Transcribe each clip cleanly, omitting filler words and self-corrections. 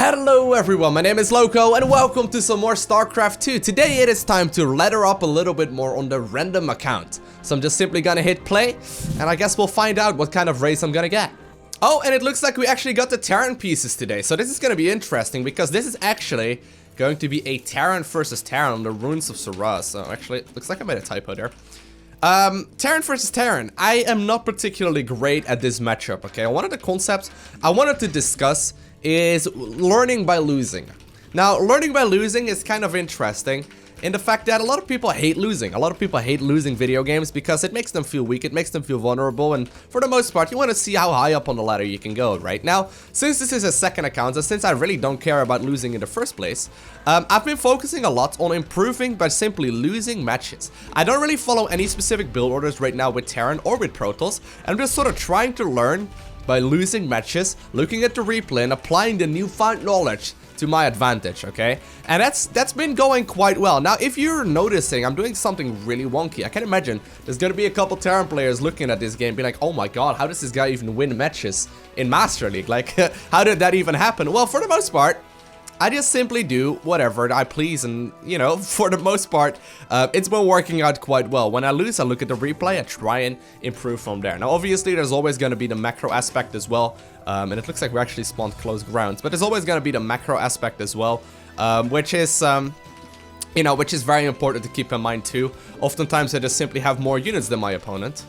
Hello everyone, my name is Lowko and welcome to some more StarCraft 2. Today it is time to ladder up a little bit more on the random account. So I'm just simply gonna hit play and I guess we'll find out what kind of race I'm gonna get. Oh, and it looks like we actually got the Terran pieces today. So this is gonna be interesting because this is actually going to be a Terran versus Terran on the Ruins of Saraz. So actually, it looks like I made a typo there. Terran versus Terran. I am not particularly great at this matchup, okay? One of the concepts I wanted to discuss is learning by losing. Now, learning by losing is kind of interesting in the fact that a lot of people hate losing. A lot of people hate losing video games because it makes them feel weak, it makes them feel vulnerable, and for the most part, you want to see how high up on the ladder you can go, right? Now, since this is a second account, and since I really don't care about losing in the first place, I've been focusing a lot on improving by simply losing matches. I don't really follow any specific build orders right now with Terran or with Protoss, and I'm just sort of trying to learn by losing matches, looking at the replay, and applying the newfound knowledge to my advantage, okay? And that's been going quite well. Now, if you're noticing I'm doing something really wonky, I can imagine there's gonna be a couple Terran players looking at this game, be like, oh my god, how does this guy even win matches in Master League? Like, how did that even happen? Well, for the most part, I just simply do whatever I please, and, you know, for the most part, it's been working out quite well. When I lose, I look at the replay, I try and improve from there. Now, obviously, there's always going to be the macro aspect as well, and it looks like we actually spawned close grounds, but there's always going to be the macro aspect as well, which is, you know, which is very important to keep in mind too. Oftentimes, I just simply have more units than my opponent,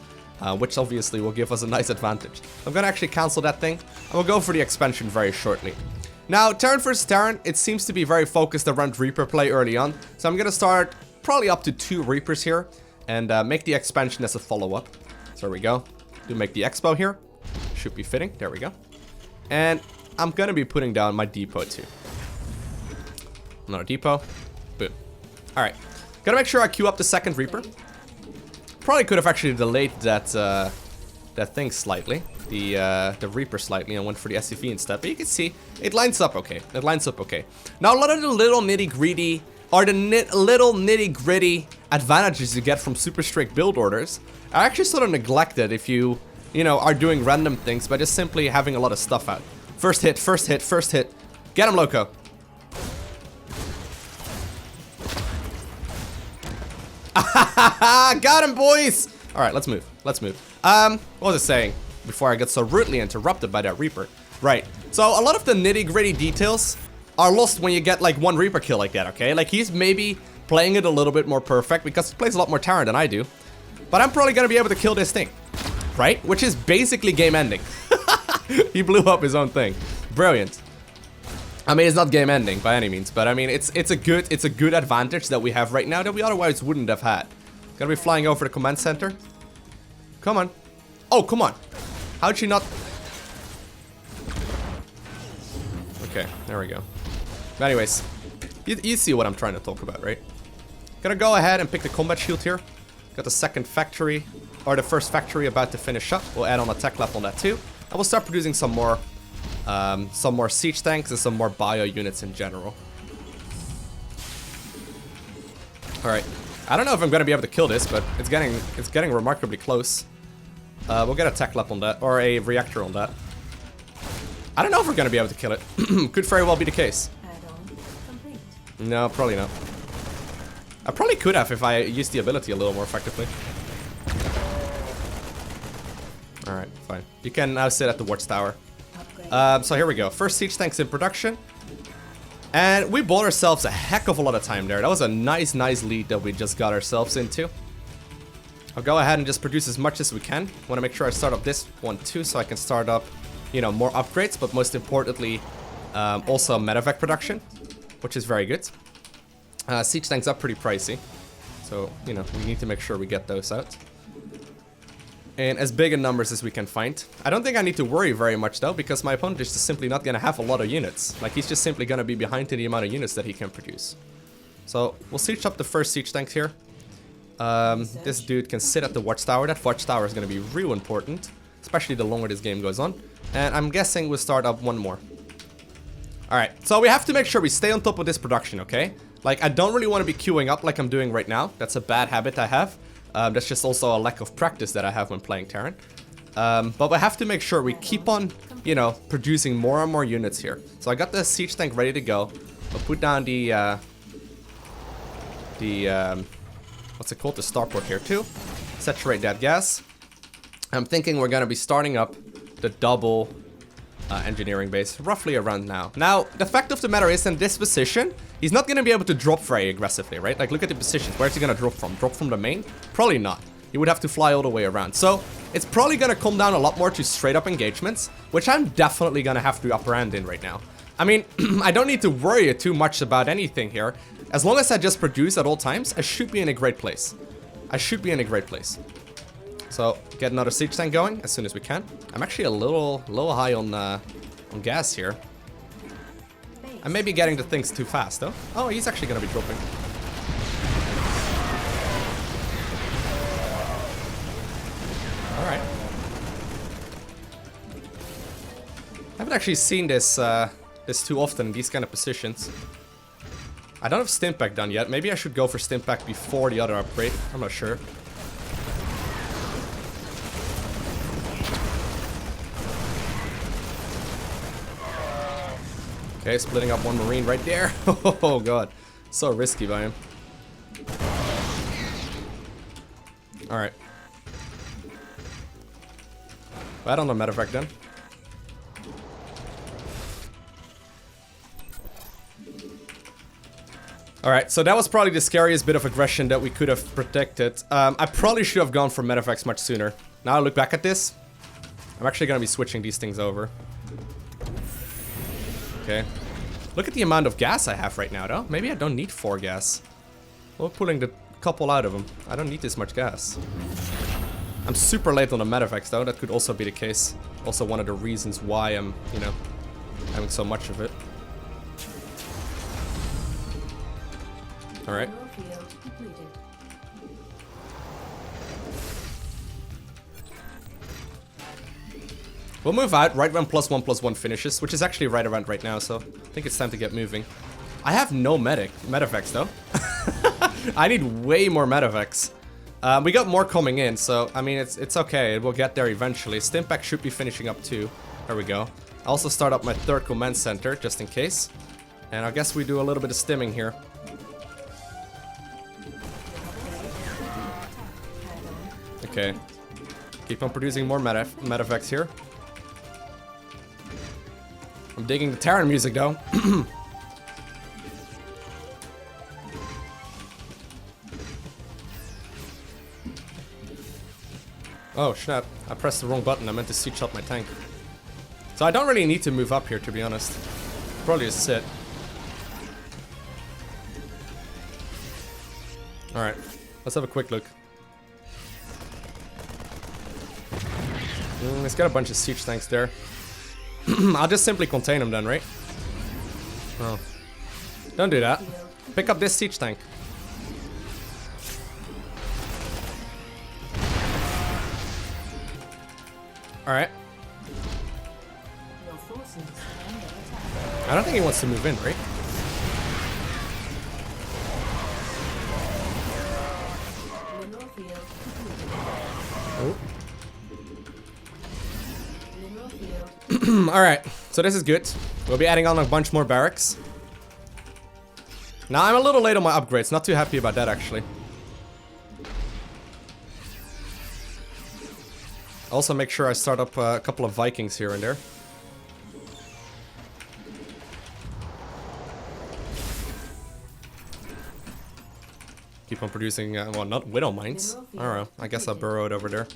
which obviously will give us a nice advantage. I'm going to actually cancel that thing, and we'll go for the expansion very shortly. Now, Terran versus Terran, it seems to be very focused around Reaper play early on. So I'm going to start probably up to 2 Reapers here and make the expansion as a follow-up. So there we go. Do make the Expo here. Should be fitting. There we go. And I'm going to be putting down my depot too. Another depot. Boom. Alright. Gotta make sure I queue up the second Reaper. Probably could have actually delayed that thing slightly. The Reaper slightly and went for the SCV instead, but you can see it lines up okay. It lines up okay. Now, a lot of the little nitty-gritty advantages you get from super strict build orders are actually sort of neglected if you know, are doing random things by just simply having a lot of stuff out. First hit, first hit, first hit. Get him, Lowko. Got him, boys. All right, let's move. Let's move. What was I saying before I get so rudely interrupted by that Reaper? Right, so a lot of the nitty-gritty details are lost when you get like one Reaper kill like that, okay? Like, he's maybe playing it a little bit more perfect because he plays a lot more Terran than I do, but I'm probably gonna be able to kill this thing, right? Which is basically game ending. He blew up his own thing. Brilliant. I mean, it's not game ending by any means, but I mean, it's a good advantage that we have right now that we otherwise wouldn't have had. Gonna be flying over the command center. Come on. Oh, come on. How'd she not? Okay, there we go. But anyways, you see what I'm trying to talk about, right? Gonna go ahead and pick the combat shield here. Got the second factory, or the first factory about to finish up. We'll add on a tech lab on that too. And we'll start producing some more siege tanks and some more bio units in general. Alright. I don't know if I'm gonna be able to kill this, but it's getting remarkably close. We'll get a tech lab on that, or a reactor on that. I don't know if we're gonna be able to kill it. Could very well be the case. No, probably not. I probably could have if I used the ability a little more effectively. Alright, fine. You can now sit at the watchtower. So here we go. First siege tanks in production. And we bought ourselves a heck of a lot of time there. That was a nice lead that we just got ourselves into. I'll go ahead and just produce as much as we can. Want to make sure I start up this one too, so I can start up, you know, more upgrades, but most importantly, also medevac production, which is very good. Siege tanks are pretty pricey, so, you know, we need to make sure we get those out. And as big in numbers as we can find. I don't think I need to worry very much though, because my opponent is just simply not going to have a lot of units. Like, he's just simply going to be behind in the amount of units that he can produce. So, we'll siege up the first siege tanks here. This dude can sit at the watchtower. That watchtower is going to be real important, especially the longer this game goes on. And I'm guessing we'll start up one more. Alright, so we have to make sure we stay on top of this production, okay? Like, I don't really want to be queuing up like I'm doing right now. That's a bad habit I have. That's just also a lack of practice that I have when playing Terran. But we have to make sure we keep on, you know, producing more and more units here. So I got the siege tank ready to go. I'll put down the what's it called? The starport here too. Saturate that gas. I'm thinking we're gonna be starting up the double engineering base roughly around now. Now, the fact of the matter is, in this position, he's not gonna be able to drop very aggressively, right? Like, look at the positions. Where's he gonna drop from? Drop from the main? Probably not. He would have to fly all the way around. So, it's probably gonna come down a lot more to straight up engagements, which I'm definitely gonna have the upper hand in right now. I mean, I don't need to worry too much about anything here. As long as I just produce at all times, I should be in a great place. I should be in a great place. So, get another siege tank going as soon as we can. I'm actually a little high on gas here. I may be getting the things too fast, though. Oh, he's actually gonna be dropping. Alright. I haven't actually seen this too often in these kind of positions. I don't have Stimpak done yet. Maybe I should go for Stimpak before the other upgrade. I'm not sure. Okay, splitting up one marine right there. Oh god, so risky by him. Alright. I don't know matter of fact then. Alright, so that was probably the scariest bit of aggression that we could have protected. I probably should have gone for Medivacs much sooner. Now I look back at this, I'm actually going to be switching these things over. Okay. Look at the amount of gas I have right now, though. Maybe I don't need 4 gas. We're pulling the couple out of them. I don't need this much gas. I'm super late on the Medivacs, though. That could also be the case. Also one of the reasons why I'm, you know, having so much of it. Alright. We'll move out right when +1/+1 finishes, which is actually right around right now, so I think it's time to get moving. I have no Medivacs though. I need way more Medivacs. We got more coming in, so I mean it's okay. We'll get there eventually. Stimpak should be finishing up too. There we go. I also start up my 3rd command center just in case, and I guess we do a little bit of stimming here. Okay. Keep on producing more Medivacs here. I'm digging the Terran music though. Oh snap, I pressed the wrong button. I meant to siege up my tank. So I don't really need to move up here, to be honest. Probably just sit. Alright, let's have a quick look. It's got a bunch of siege tanks there. I'll just simply contain them then, right? Oh. Don't do that. Pick up this siege tank. Alright. I don't think he wants to move in, right? Oh. Alright, so this is good. We'll be adding on a bunch more barracks. Now I'm a little late on my upgrades, not too happy about that actually. Also make sure I start up a couple of Vikings here and there. Keep on producing, well, not Widow Mines. Alright, I guess I'll burrow it over there.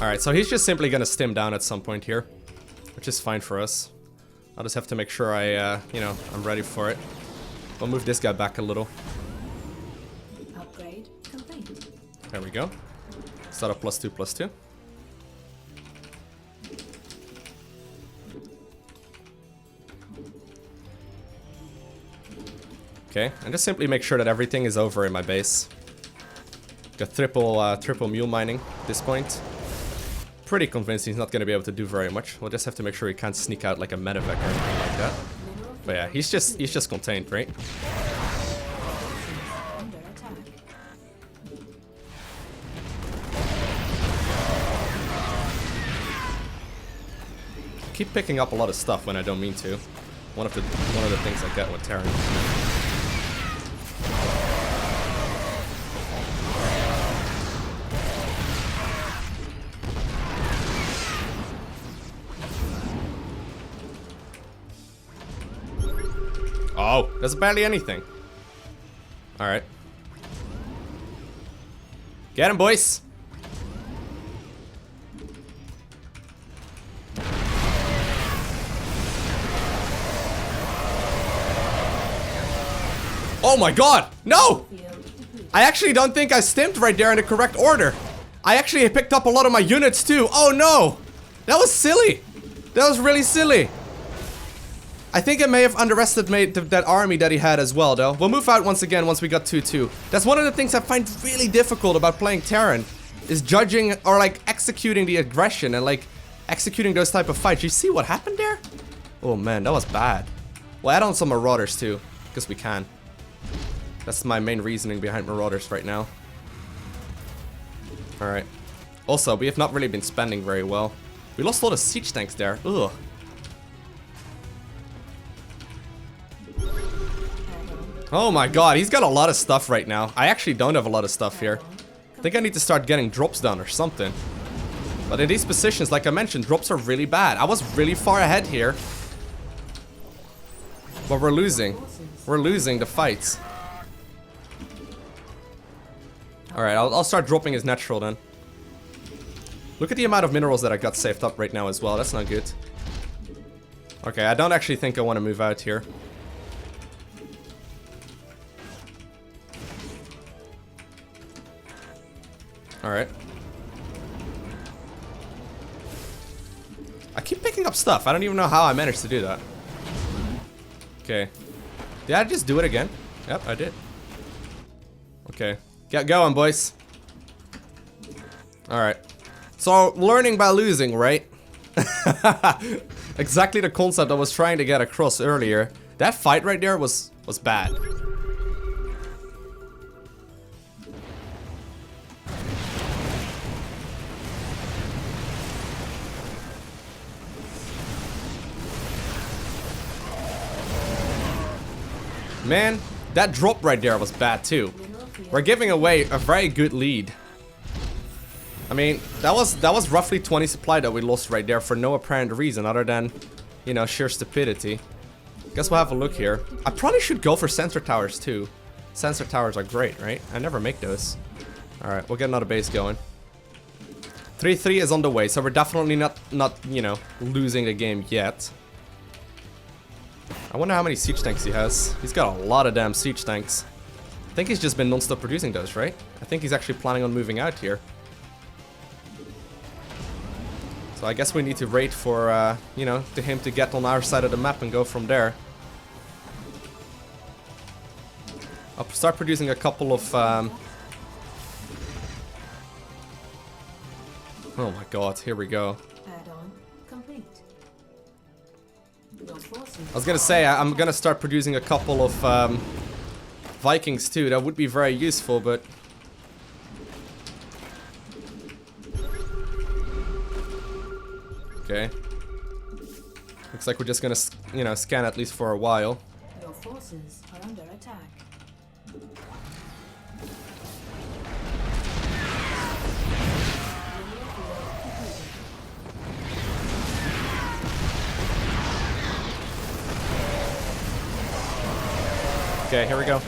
Alright, so he's just simply gonna stim down at some point here, which is fine for us. I'll just have to make sure I, you know, I'm ready for it. We'll move this guy back a little. Upgrade complete. There we go. Start up +2/+2. Okay, and just simply make sure that everything is over in my base. Got triple mule mining at this point. Pretty convinced he's not going to be able to do very much. We'll just have to make sure he can't sneak out like a medevac or anything like that. But yeah, he's just contained, right? keep picking up a lot of stuff when I don't mean to. One of the things I get with Terran. Oh, there's barely anything. Alright. Get him, boys! Oh my god! No! I actually don't think I stimmed right there in the correct order. I actually picked up a lot of my units too. Oh no! That was silly! That was really silly. I think I may have underestimated that army that he had as well, though. We'll move out once again once we got 2-2. That's one of the things I find really difficult about playing Terran, is judging or like executing the aggression and like executing those type of fights. You see what happened there? Oh man, that was bad. We'll add on some marauders too, because we can. That's my main reasoning behind marauders right now. Alright. Also, we have not really been spending very well. We lost a lot of siege tanks there. Ugh. Oh my god, he's got a lot of stuff right now. I actually don't have a lot of stuff here. I think I need to start getting drops done or something. But in these positions, like I mentioned, drops are really bad. I was really far ahead here. But we're losing. We're losing the fights. Alright, I'll start dropping his natural then. Look at the amount of minerals that I got saved up right now as well. That's not good. Okay, I don't actually think I want to move out here. Alright. I keep picking up stuff. I don't even know how I managed to do that. Okay. Did I just do it again? Yep, I did. Okay. Get going, boys. Alright. So, learning by losing, right? Exactly the concept I was trying to get across earlier. That fight right there was bad. Man, that drop right there was bad too. We're giving away a very good lead. I mean, that was roughly 20 supply that we lost right there for no apparent reason other than, you know, sheer stupidity. Guess we'll have a look here. I probably should go for sensor towers too. Sensor towers are great, right? I never make those. Alright, we'll get another base going. 3-3 is on the way, so we're definitely not, you know, losing the game yet. I wonder how many siege tanks he has. He's got a lot of damn siege tanks. I think he's just been non-stop producing those, right? I think he's actually planning on moving out here. So I guess we need to wait for, you know, to him to get on our side of the map and go from there. I'll start producing a couple of, oh my god, here we go. Add-on complete. I was gonna say, I'm gonna start producing a couple of Vikings too. That would be very useful, but... Okay. Looks like we're just gonna, you know, scan at least for a while. Your forces are under attack. Okay, here we go.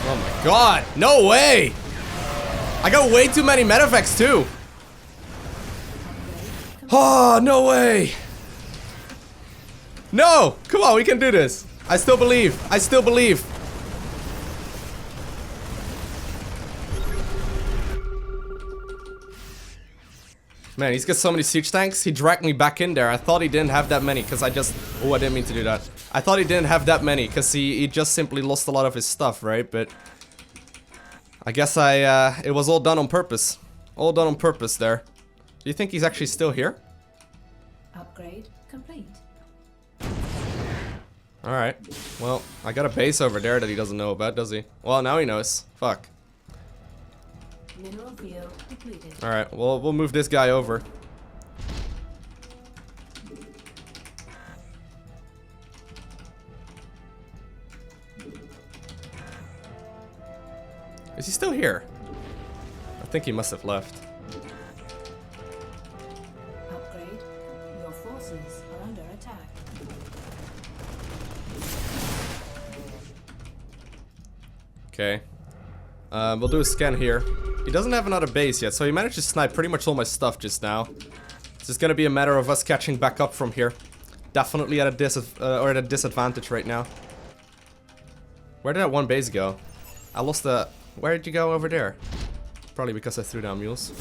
Oh my god, no way! I got way too many medeffects too. Oh, no way! No! Come on, we can do this. I still believe. I still believe. Man, he's got so many siege tanks. He dragged me back in there. I thought he didn't have that many because I just... Oh, I didn't mean to do that. I thought he didn't have that many because he just simply lost a lot of his stuff, right? But... I guess it was all done on purpose. All done on purpose there. Do you think he's actually still here? Upgrade complete. Alright. Well, I got a base over there that he doesn't know about, does he? Well, now he knows. Fuck. Mineral field depleted. Alright, well, we'll move this guy over. Is he still here? I think he must have left. Upgrade. Your forces are under attack. Okay. We'll do a scan here. He doesn't have another base yet, so he managed to snipe pretty much all my stuff just now. It's just gonna be a matter of us catching back up from here. Definitely at a disadvantage right now. Where did that one base go? I lost the... Where did you go over there? Probably because I threw down mules.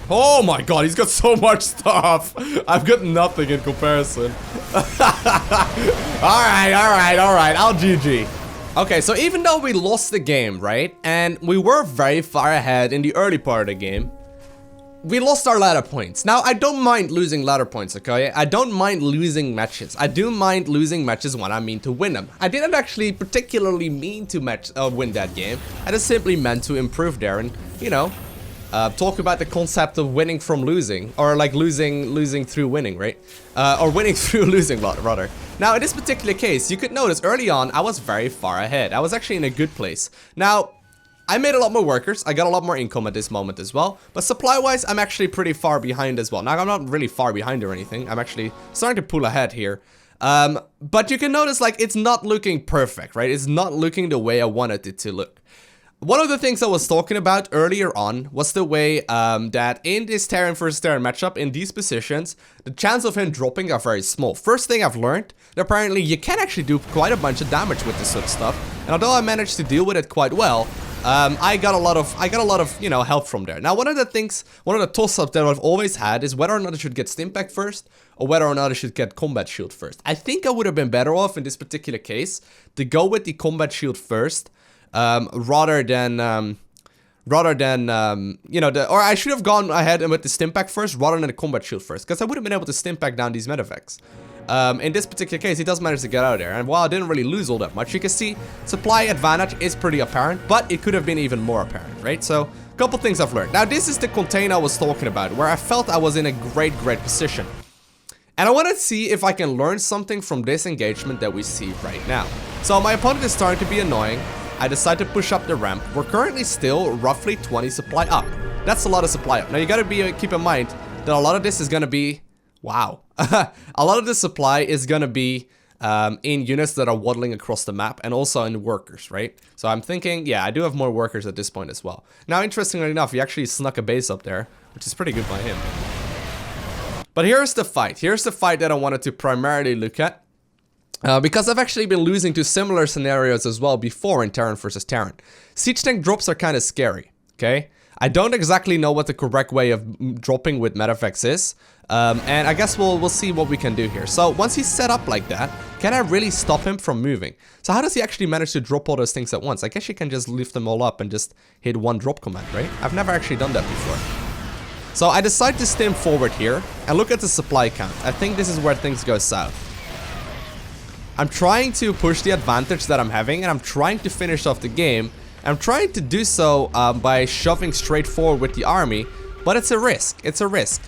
Oh my god, he's got so much stuff! I've got nothing in comparison. Alright, I'll GG. Okay, so even though we lost the game, right? And we were very far ahead in the early part of the game, we lost our ladder points. Now, I don't mind losing ladder points, okay? I don't mind losing matches. I do mind losing matches when I mean to win them. I didn't actually particularly mean to win that game. I just simply meant to improve there and, you know, talk about the concept of winning from losing, or like losing through winning, right? Or winning through losing, rather. Now, in this particular case, you could notice early on, I was very far ahead. I was actually in a good place. Now, I made a lot more workers, I got a lot more income at this moment as well, but supply-wise, I'm actually pretty far behind as well. Now, I'm not really far behind or anything, I'm actually starting to pull ahead here. But you can notice, like, it's not looking perfect, right? It's not looking the way I wanted it to look. One of the things I was talking about earlier on was the way that in this Terran versus Terran matchup, in these positions, the chance of him dropping are very small. First thing I've learned, that apparently you can actually do quite a bunch of damage with this sort of stuff. And although I managed to deal with it quite well, I got a lot of, you know, help from there. Now, one of the toss-ups that I've always had is whether or not I should get Stimpack first, or whether or not I should get Combat Shield first. I think I would have been better off in this particular case to go with the Combat Shield first, rather than, you know, or I should have gone ahead and with the Stimpack first, rather than the Combat Shield first, because I would have been able to Stimpack down these medevacs. In this particular case, he does manage to get out of there, and while I didn't really lose all that much, you can see supply advantage is pretty apparent, but it could have been even more apparent, right? So, a couple things I've learned. Now, this is the container I was talking about, where I felt I was in a great position. And I want to see if I can learn something from this engagement that we see right now. So, my opponent is starting to be annoying. I decide to push up the ramp. We're currently still roughly 20 supply up. That's a lot of supply up. Now, you gotta keep in mind that a lot of this is gonna be... Wow. A lot of the supply is gonna be in units that are waddling across the map, and also in workers, right? So I'm thinking, yeah, I do have more workers at this point as well. Now, interestingly enough, he actually snuck a base up there, which is pretty good by him. But here's the fight. Here's the fight that I wanted to primarily look at. Because I've actually been losing to similar scenarios as well before in Terran versus Terran. Siege tank drops are kind of scary, okay? I don't exactly know what the correct way of dropping with medevacs is. And I guess we'll see what we can do here. So once he's set up like that, can I really stop him from moving? So how does he actually manage to drop all those things at once? I guess you can just lift them all up and just hit one drop command, right? I've never actually done that before. So I decide to stem forward here and look at the supply count. I think this is where things go south. I'm trying to push the advantage that I'm having, and I'm trying to finish off the game. I'm trying to do so by shoving straight forward with the army, but it's a risk. It's a risk.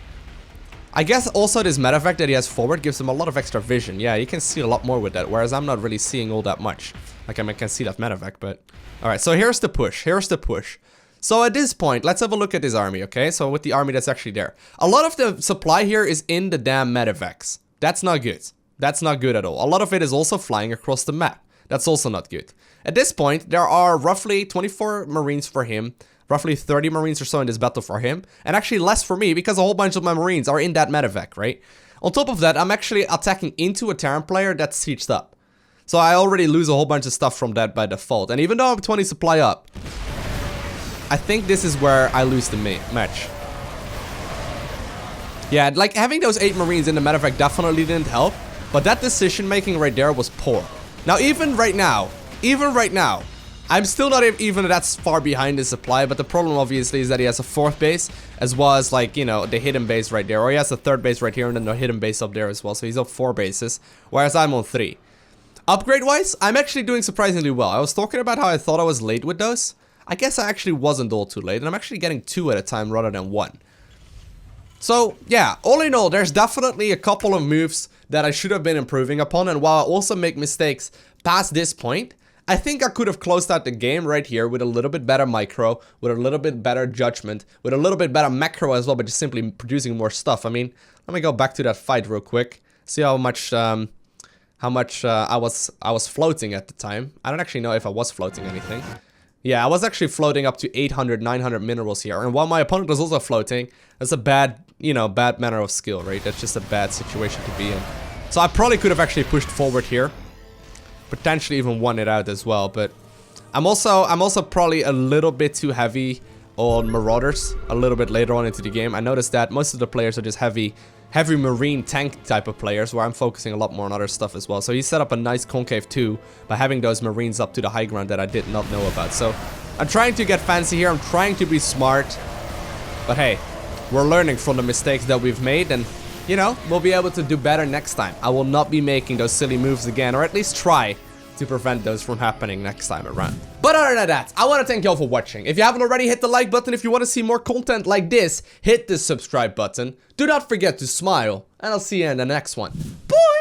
I guess also this medevac that he has forward gives him a lot of extra vision. Yeah, you can see a lot more with that, whereas I'm not really seeing all that much. Like, I mean, I can see that medevac, but... Alright, so here's the push. Here's the push. So at this point, let's have a look at his army, okay? So with the army that's actually there. A lot of the supply here is in the damn medevacs. That's not good. That's not good at all. A lot of it is also flying across the map. That's also not good. At this point, there are roughly 24 Marines for him, roughly 30 Marines or so in this battle for him, and actually less for me because a whole bunch of my Marines are in that medevac, right? On top of that, I'm actually attacking into a Terran player that's sieged up. So I already lose a whole bunch of stuff from that by default. And even though I'm 20 supply up, I think this is where I lose the match. Yeah, like having those 8 Marines in the medevac definitely didn't help, but that decision making right there was poor. Now, even right now, I'm still not even that far behind his supply, but the problem obviously is that he has a 4th base, as well as, like, you know, the hidden base right there, or he has a 3rd base right here and then the hidden base up there as well, so he's up 4 bases, whereas I'm on 3. Upgrade wise, I'm actually doing surprisingly well. I was talking about how I thought I was late with those. I guess I actually wasn't all too late, and I'm actually getting 2 at a time rather than 1. So, yeah, all in all, there's definitely a couple of moves that I should have been improving upon, and while I also make mistakes past this point, I think I could have closed out the game right here with a little bit better micro, with a little bit better judgment, with a little bit better macro as well, but just simply producing more stuff. I mean, let me go back to that fight real quick, see how much I was floating at the time. I don't actually know if I was floating anything. Yeah, I was actually floating up to 800, 900 minerals here, and while my opponent was also floating, that's a bad, you know, bad manner of skill, right? That's just a bad situation to be in. So I probably could have actually pushed forward here. Potentially even won it out as well, but I'm also probably a little bit too heavy on Marauders a little bit later on into the game. I noticed that most of the players are just heavy marine tank type of players, where I'm focusing a lot more on other stuff as well. So he set up a nice concave too by having those marines up to the high ground that I did not know about. So I'm trying to get fancy here, I'm trying to be smart, but hey, we're learning from the mistakes that we've made, and you know, we'll be able to do better next time. I will not be making those silly moves again, or at least try to prevent those from happening next time around. But other than that, I want to thank you all for watching. If you haven't already, hit the like button. If you want to see more content like this, hit the subscribe button. Do not forget to smile, and I'll see you in the next one. Bye!